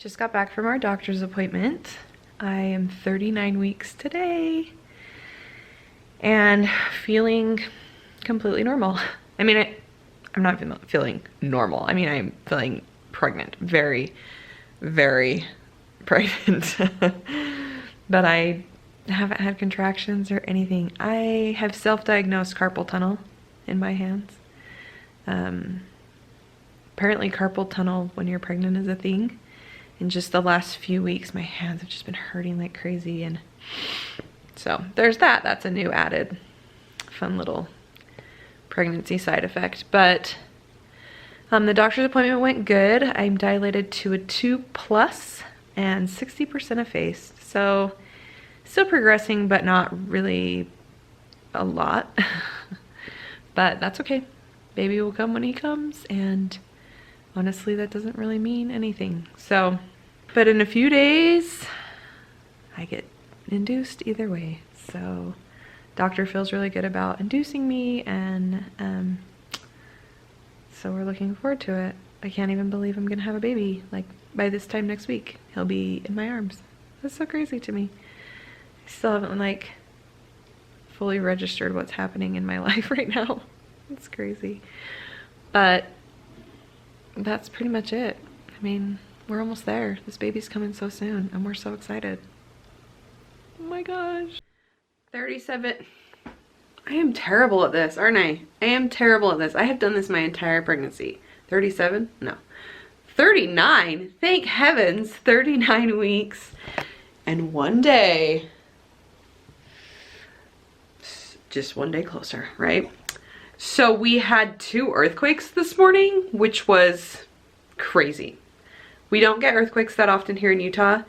Just got back from our doctor's appointment. I am 39 weeks today and feeling completely normal. I mean, I'm not feeling normal. I mean, I'm feeling pregnant, very, very pregnant. But I haven't had contractions or anything. I have self-diagnosed carpal tunnel in my hands. Apparently carpal tunnel when you're pregnant is a thing. In just the last few weeks, my hands have just been hurting like crazy. And so there's that. That's a new added fun little pregnancy side effect. But the doctor's appointment went good. I'm dilated to a 2+ and 60% effaced. So still progressing, but not really a lot. But that's okay. Baby will come when he comes, and honestly, that doesn't really mean anything. So, but in a few days, I get induced either way. So, doctor feels really good about inducing me, and so we're looking forward to it. I can't even believe I'm gonna have a baby. Like, by this time next week, he'll be in my arms. That's so crazy to me. I still haven't, like, fully registered what's happening in my life right now. It's crazy. But that's pretty much it. I mean, we're almost there. This baby's coming so soon, and we're so excited. Oh my gosh. 37. I am terrible at this, aren't I? I am terrible at this. I have done this my entire pregnancy. 37? No. 39? Thank heavens. 39 weeks and 1 day. Just 1 day closer, right? So we had 2 earthquakes this morning, which was crazy. We don't get earthquakes that often here in Utah.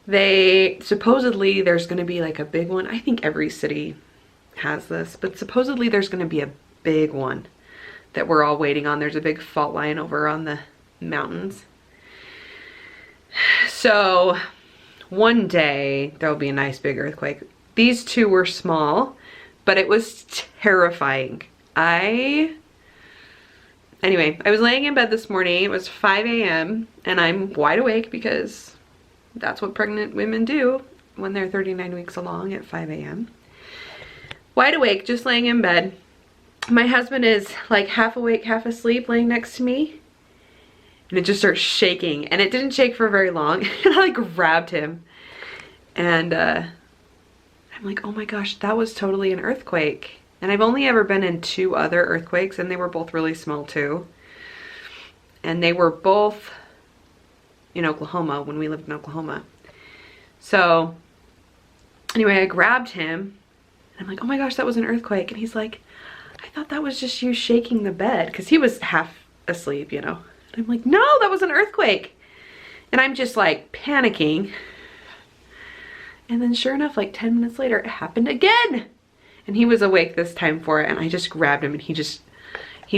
Supposedly there's gonna be like a big one. I think every city has this, but supposedly there's gonna be a big one that we're all waiting on. There's a big fault line over on the mountains. So one day there'll be a nice big earthquake. These 2 were small, but it was terrifying. Anyway, I was laying in bed this morning. It was 5 a.m. and I'm wide awake because that's what pregnant women do when they're 39 weeks along at 5 a.m. Wide awake, just laying in bed. My husband is like half awake, half asleep, laying next to me. And it just starts shaking. And it didn't shake for very long. And I like grabbed him. And I'm like, oh my gosh, that was totally an earthquake. And I've only ever been in 2 other earthquakes, and they were both really small too. And they were both in Oklahoma, when we lived in Oklahoma. So anyway, I grabbed him. And I'm like, oh my gosh, that was an earthquake. And he's like, I thought that was just you shaking the bed. Because he was half asleep, you know. And I'm like, no, that was an earthquake. And I'm just like panicking. And then sure enough, like 10 minutes later, it happened again. And he was awake this time for it, and I just grabbed him, and he's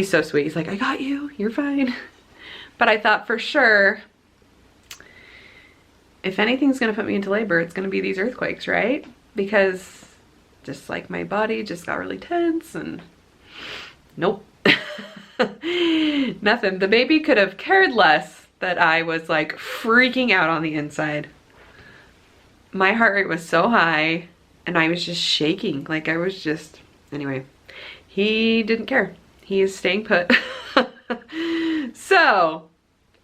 so sweet. He's like, I got you, you're fine. But I thought for sure, if anything's gonna put me into labor, it's gonna be these earthquakes, right? Because just like my body just got really tense, and nope. Nothing. The baby could have cared less that I was like freaking out on the inside. My heart rate was so high. And I was just shaking, like I was just, anyway, he didn't care. He is staying put. So,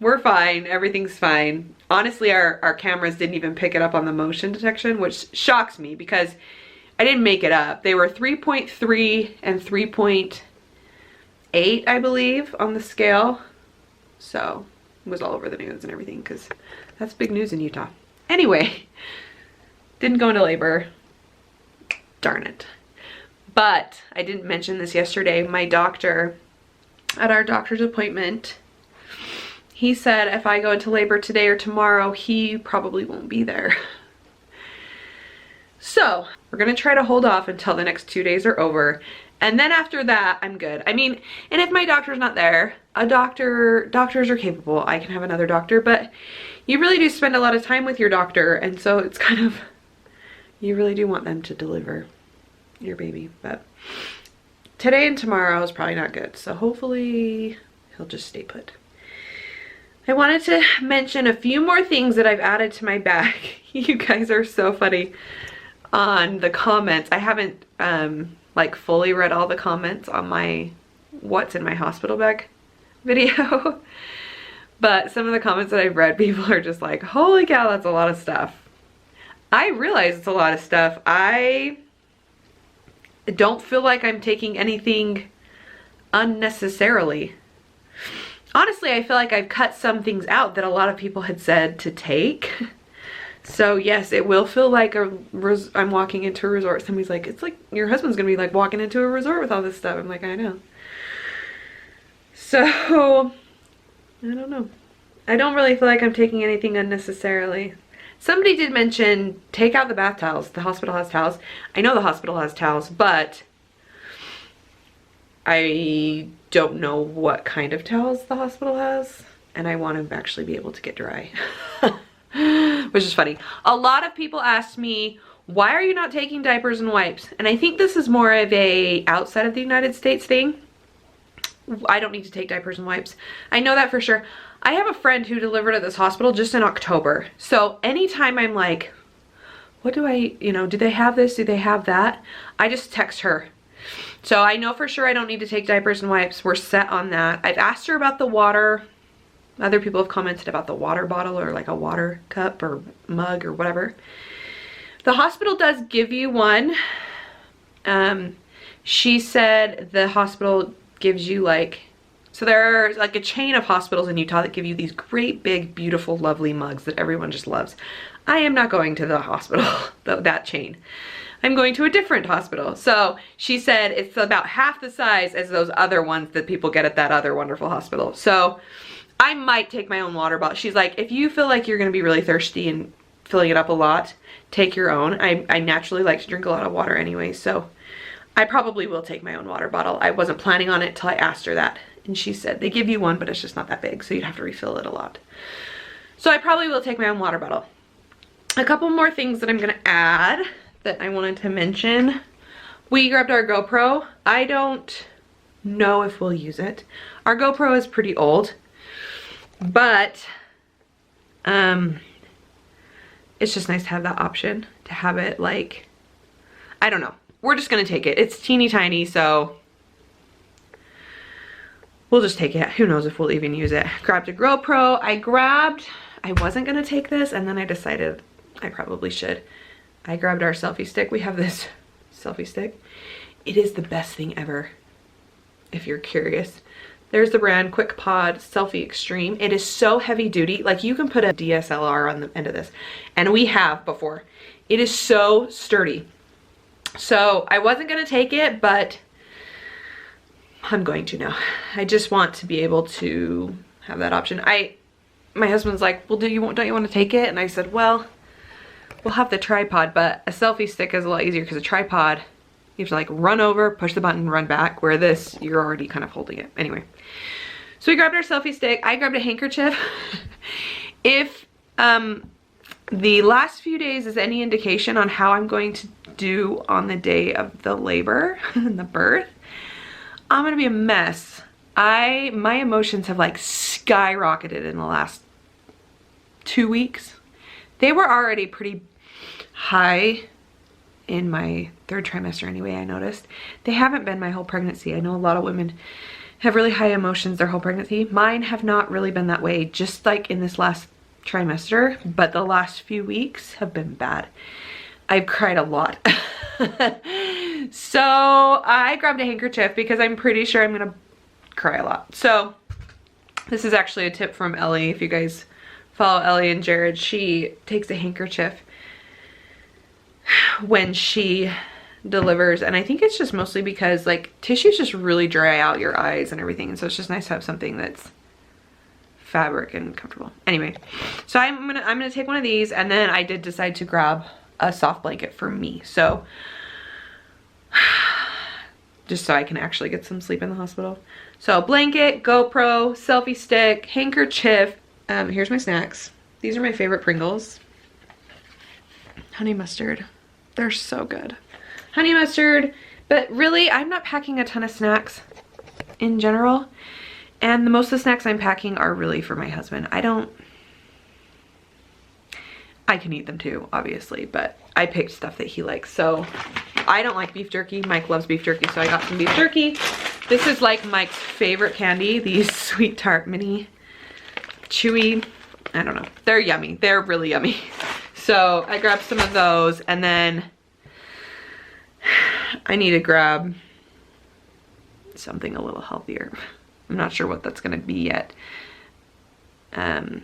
we're fine, everything's fine. Honestly, our cameras didn't even pick it up on the motion detection, which shocks me because I didn't make it up. They were 3.3 and 3.8, I believe, on the scale. So, it was all over the news and everything because that's big news in Utah. Anyway, didn't go into labor. Darn it. But I didn't mention this yesterday. My doctor, at our doctor's appointment, he said if I go into labor today or tomorrow, he probably won't be there. So we're gonna try to hold off until the next 2 days are over. And then after that, I'm good. I mean, and if my doctor's not there, doctors are capable. I can have another doctor, but you really do spend a lot of time with your doctor. And so it's kind of, you really do want them to deliver your baby. But today and tomorrow is probably not good. So hopefully he'll just stay put. I wanted to mention a few more things that I've added to my bag. You guys are so funny on the comments. I haven't like fully read all the comments on my what's in my hospital bag video. But some of the comments that I've read, people are just like, holy cow, that's a lot of stuff. I realize it's a lot of stuff. I don't feel like I'm taking anything unnecessarily. Honestly, I feel like I've cut some things out that a lot of people had said to take. So yes, it will feel like I'm walking into a resort. Somebody's like, it's like your husband's gonna be like walking into a resort with all this stuff. I'm like, I know. So, I don't know. I don't really feel like I'm taking anything unnecessarily. Somebody did mention, take out the bath towels. The hospital has towels. I know the hospital has towels, but I don't know what kind of towels the hospital has. And I want to actually be able to get dry. Which is funny. A lot of people asked me, why are you not taking diapers and wipes? And I think this is more of a outside of the United States thing. I don't need to take diapers and wipes. I know that for sure. I have a friend who delivered at this hospital just in October. So anytime I'm like, what do I, you know, do they have this? Do they have that? I just text her. So I know for sure I don't need to take diapers and wipes. We're set on that. I've asked her about the water. Other people have commented about the water bottle or like a water cup or mug or whatever. The hospital does give you one. She said the hospital gives you like, so there's like a chain of hospitals in Utah that give you these great big beautiful lovely mugs that everyone just loves. I am not going to the hospital, that chain. I'm going to a different hospital. So she said it's about half the size as those other ones that people get at that other wonderful hospital. So I might take my own water bottle. She's like, if you feel like you're gonna be really thirsty and filling it up a lot, take your own. I naturally like to drink a lot of water anyway, so I probably will take my own water bottle. I wasn't planning on it till I asked her that. And she said, they give you one, but it's just not that big, so you'd have to refill it a lot. So I probably will take my own water bottle. A couple more things that I'm gonna add that I wanted to mention. We grabbed our GoPro. I don't know if we'll use it. Our GoPro is pretty old, but it's just nice to have that option, to have it like, I don't know. We're just gonna take it. It's teeny tiny, so we'll just take it. Who knows if we'll even use it. Grabbed a GoPro. I wasn't gonna take this, and then I decided I probably should. I grabbed our selfie stick. We have this selfie stick. It is the best thing ever, if you're curious. There's the brand, Quick Pod Selfie Extreme. It is so heavy duty. Like, you can put a DSLR on the end of this, and we have before. It is so sturdy. So I wasn't gonna take it, but I'm going to now. I just want to be able to have that option. My husband's like, well, don't you want to take it? And I said, well, we'll have the tripod, but a selfie stick is a lot easier because a tripod, you have to like run over, push the button, run back, where this, you're already kind of holding it. Anyway, so we grabbed our selfie stick. I grabbed a handkerchief. If the last few days is any indication on how I'm going to do on the day of the labor and the birth, I'm gonna be a mess. My emotions have like skyrocketed in the last 2 weeks. They were already pretty high in my third trimester anyway, I noticed. They haven't been my whole pregnancy. I know a lot of women have really high emotions their whole pregnancy. Mine have not really been that way, just like in this last trimester, but the last few weeks have been bad. I've cried a lot. So I grabbed a handkerchief because I'm pretty sure I'm gonna cry a lot. So this is actually a tip from Ellie. If you guys follow Ellie and Jared, she takes a handkerchief when she delivers, and I think it's just mostly because like tissues just really dry out your eyes and everything, and so it's just nice to have something that's fabric and comfortable. Anyway, so I'm gonna take one of these, and then I did decide to grab a soft blanket for me, so just so I can actually get some sleep in the hospital. So blanket, GoPro, selfie stick, handkerchief. Here's my snacks. These are my favorite Pringles. Honey mustard. They're so good. Honey mustard, but really I'm not packing a ton of snacks in general. And the most of the snacks I'm packing are really for my husband. I can eat them too, obviously, but I picked stuff that he likes. So I don't like beef jerky. Mike loves beef jerky, so I got some beef jerky. This is like Mike's favorite candy, these Sweet Tart mini chewy, I don't know. They're yummy. They're really yummy. So I grabbed some of those, and then I need to grab something a little healthier. I'm not sure what that's gonna be yet. Anyway.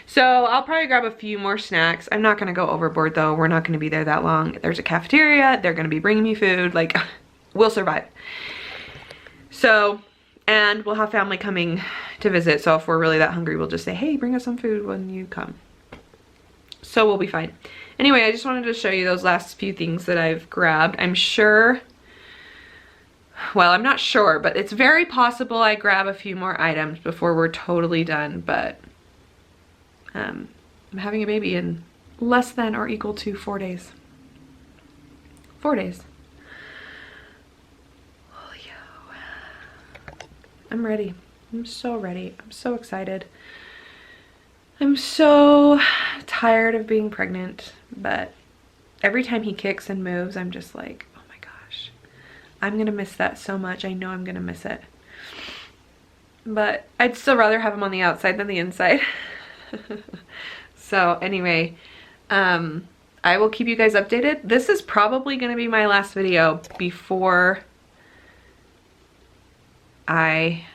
So I'll probably grab a few more snacks. I'm not gonna go overboard though. We're not gonna be there that long. There's a cafeteria. They're gonna be bringing me food. Like, we'll survive. So, and we'll have family coming to visit. So if we're really that hungry, we'll just say, hey, bring us some food when you come. So we'll be fine. Anyway, I just wanted to show you those last few things that I've grabbed. I'm sure, well, I'm not sure, but it's very possible I grab a few more items before we're totally done, but I'm having a baby in less than or equal to 4 days. 4 days. I'm ready. I'm so ready. I'm so excited. I'm so tired of being pregnant, but every time he kicks and moves, I'm just like, oh my gosh, I'm gonna miss that so much. I know I'm gonna miss it. But I'd still rather have him on the outside than the inside. So anyway, I will keep you guys updated. This is probably gonna be my last video before I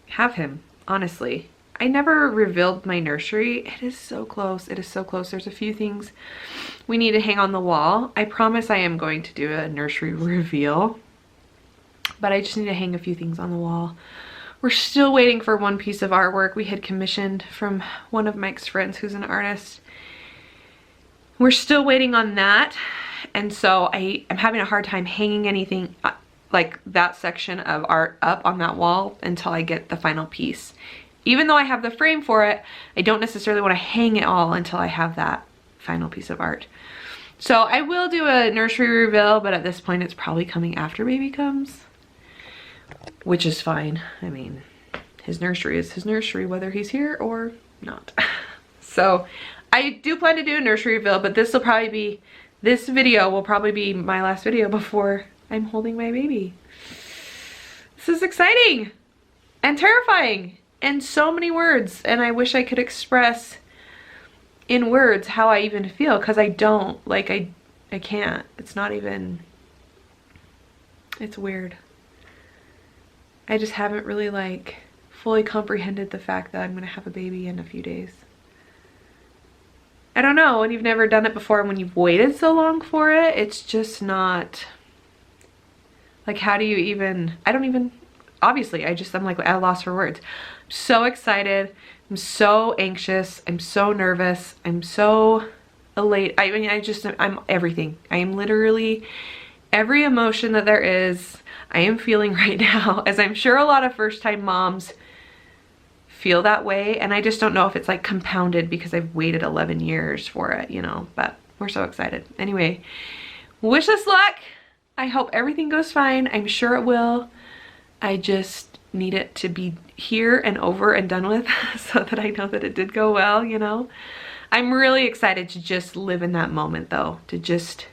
have him, honestly. I never revealed my nursery. It is so close. It is so close. There's a few things we need to hang on the wall. I promise I am going to do a nursery reveal, but I just need to hang a few things on the wall. We're still waiting for one piece of artwork we had commissioned from one of Mike's friends who's an artist. We're still waiting on that. And so I'm having a hard time hanging anything like that section of art up on that wall until I get the final piece. Even though I have the frame for it, I don't necessarily want to hang it all until I have that final piece of art. So I will do a nursery reveal, but at this point it's probably coming after baby comes, which is fine. I mean, his nursery is his nursery, whether he's here or not. So I do plan to do a nursery reveal, but this video will probably be my last video before I'm holding my baby. This is exciting and terrifying in so many words, and I wish I could express in words how I even feel, because I don't. Like, I can't. It's not even, it's weird. I just haven't really like fully comprehended the fact that I'm gonna have a baby in a few days. I don't know, when you've never done it before and when you've waited so long for it, it's just not, like, how do you even, I don't even, obviously, I'm like at a loss for words. I'm so excited. I'm so anxious. I'm so nervous. I'm so elated. I mean, I'm everything. I am literally every emotion that there is, I am feeling right now, as I'm sure a lot of first-time moms feel that way. And I just don't know if it's like compounded because I've waited 11 years for it, you know, but we're so excited. Anyway, wish us luck. I hope everything goes fine. I'm sure it will. I just need it to be here and over and done with so that I know that it did go well, you know. I'm really excited to just live in that moment though, to just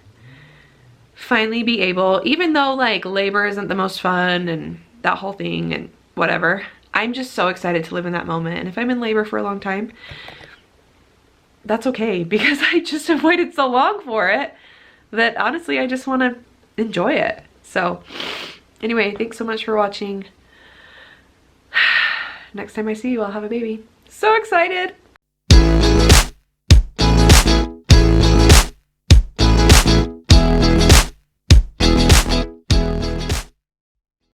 finally be able, even though like labor isn't the most fun and that whole thing and whatever, I'm just so excited to live in that moment. And if I'm in labor for a long time, that's okay, because I just have waited so long for it that honestly I just want to enjoy it. So anyway, thanks so much for watching. Next time I see you, I'll have a baby. So excited.